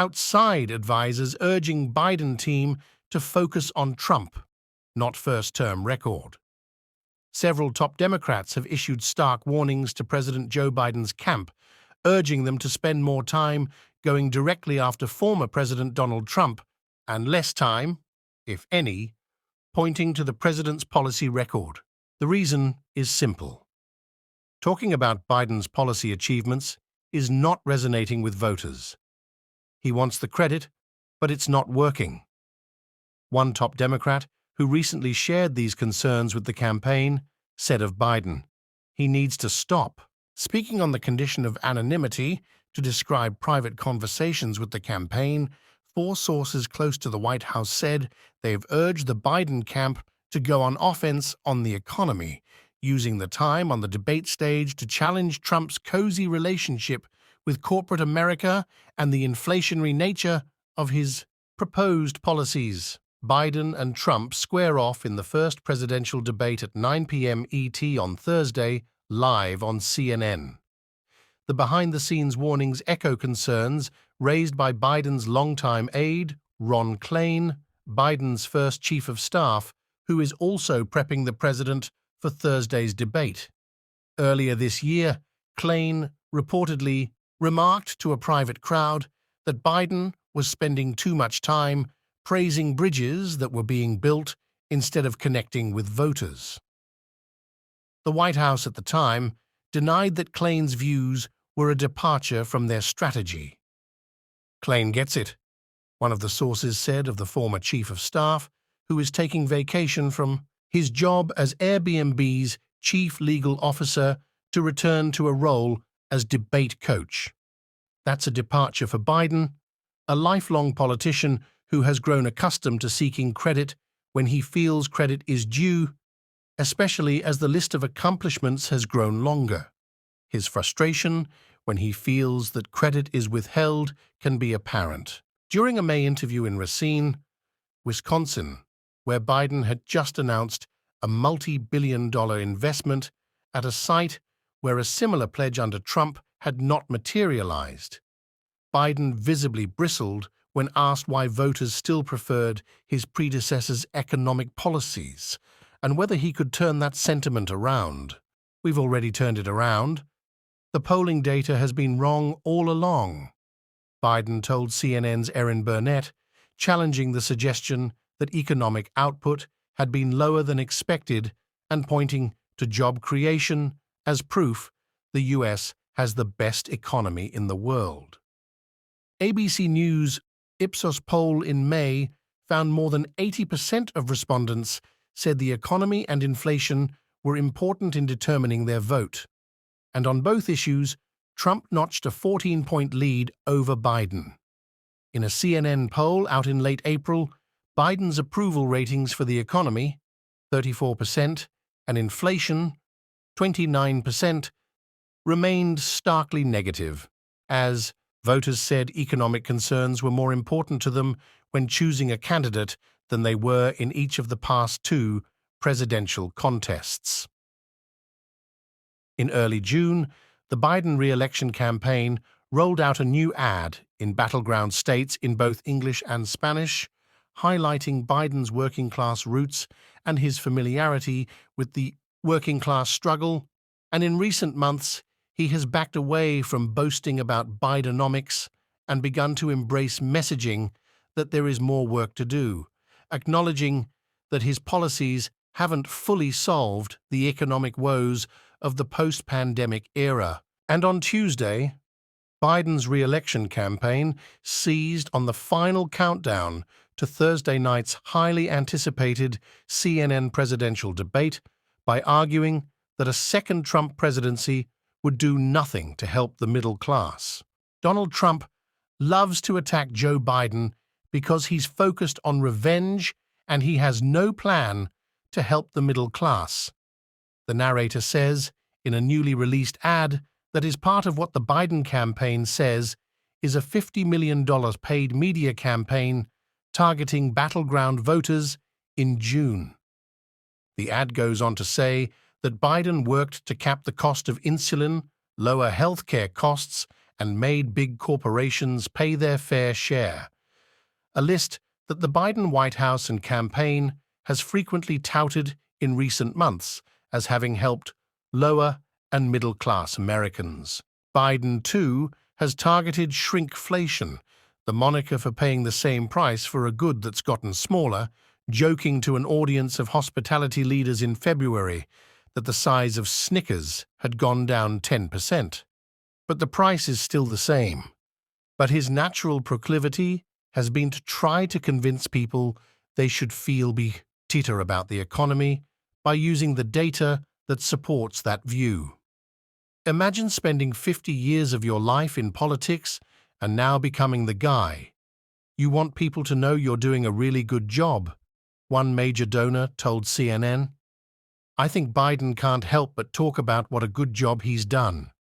outside advisors urging Biden team to focus on Trump, not first-term record. Several top Democrats have issued stark warnings to President Joe Biden's camp, urging them to spend more time going directly after former President Donald Trump and less time, if any, pointing to the president's policy record. The reason is simple. Talking about Biden's policy achievements is not resonating with voters. He wants the credit, but it's not working. One top Democrat, who recently shared these concerns with the campaign, said of Biden, "He needs to stop." Speaking on the condition of anonymity to describe private conversations with the campaign, 4 sources close to the White House said they've urged the Biden camp to go on offense on the economy, using the time on the debate stage to challenge Trump's cozy relationship with corporate America and the inflationary nature of his proposed policies. Biden and Trump square off in the first presidential debate at 9 p.m. ET on Thursday, live on CNN. The behind-the-scenes warnings echo concerns raised by Biden's longtime aide, Ron Klain, Biden's first chief of staff, who is also prepping the president for Thursday's debate. Earlier this year, Klain reportedly remarked to a private crowd that Biden was spending too much time praising bridges that were being built instead of connecting with voters. The White House at the time denied that Klain's views were a departure from their strategy. "Klain gets it," one of the sources said of the former chief of staff, who is taking vacation from his job as Airbnb's chief legal officer to return to a role as debate coach. That's a departure for Biden, a lifelong politician who has grown accustomed to seeking credit when he feels credit is due, especially as the list of accomplishments has grown longer. His frustration when he feels that credit is withheld can be apparent. During a May interview in Racine, Wisconsin, where Biden had just announced a multi-billion-dollar investment at a site where a similar pledge under Trump had not materialized, Biden visibly bristled when asked why voters still preferred his predecessor's economic policies and whether he could turn that sentiment around. "We've already turned it around. The polling data has been wrong all along," Biden told CNN's Erin Burnett, challenging the suggestion that economic output had been lower than expected and pointing to job creation as proof the U.S. has the best economy in the world. ABC News' Ipsos poll in May found more than 80% of respondents said the economy and inflation were important in determining their vote. And on both issues, Trump notched a 14-point lead over Biden. In a CNN poll out in late April, Biden's approval ratings for the economy, 34%, and inflation, 29%, remained starkly negative, as voters said economic concerns were more important to them when choosing a candidate than they were in each of the past 2 presidential contests. In early June, the Biden re-election campaign rolled out a new ad in battleground states in both English and Spanish, highlighting Biden's working-class roots and his familiarity with the working-class struggle, and in recent months, he has backed away from boasting about Bidenomics and begun to embrace messaging that there is more work to do, acknowledging that his policies haven't fully solved the economic woes of the post-pandemic era. And on Tuesday, Biden's re-election campaign seized on the final countdown to Thursday night's highly anticipated CNN presidential debate by arguing that a second Trump presidency would do nothing to help the middle class. Donald Trump loves to attack Joe Biden because he's focused on revenge and he has no plan to help the middle class. The narrator says in a newly released ad that is part of what the Biden campaign says is a $50 million paid media campaign targeting battleground voters in June. The ad goes on to say that Biden worked to cap the cost of insulin, lower health care costs, and made big corporations pay their fair share. A list that the Biden White House and campaign has frequently touted in recent months as having helped lower and middle-class Americans. Biden, too, has targeted shrinkflation, the moniker for paying the same price for a good that's gotten smaller, joking to an audience of hospitality leaders in February that the size of Snickers had gone down 10%. But the price is still the same. But his natural proclivity has been to try to convince people they should feel bitter about the economy by using the data that supports that view. Imagine spending 50 years of your life in politics and now becoming the guy. You want people to know you're doing a really good job, one major donor told CNN. I think Biden can't help but talk about what a good job he's done.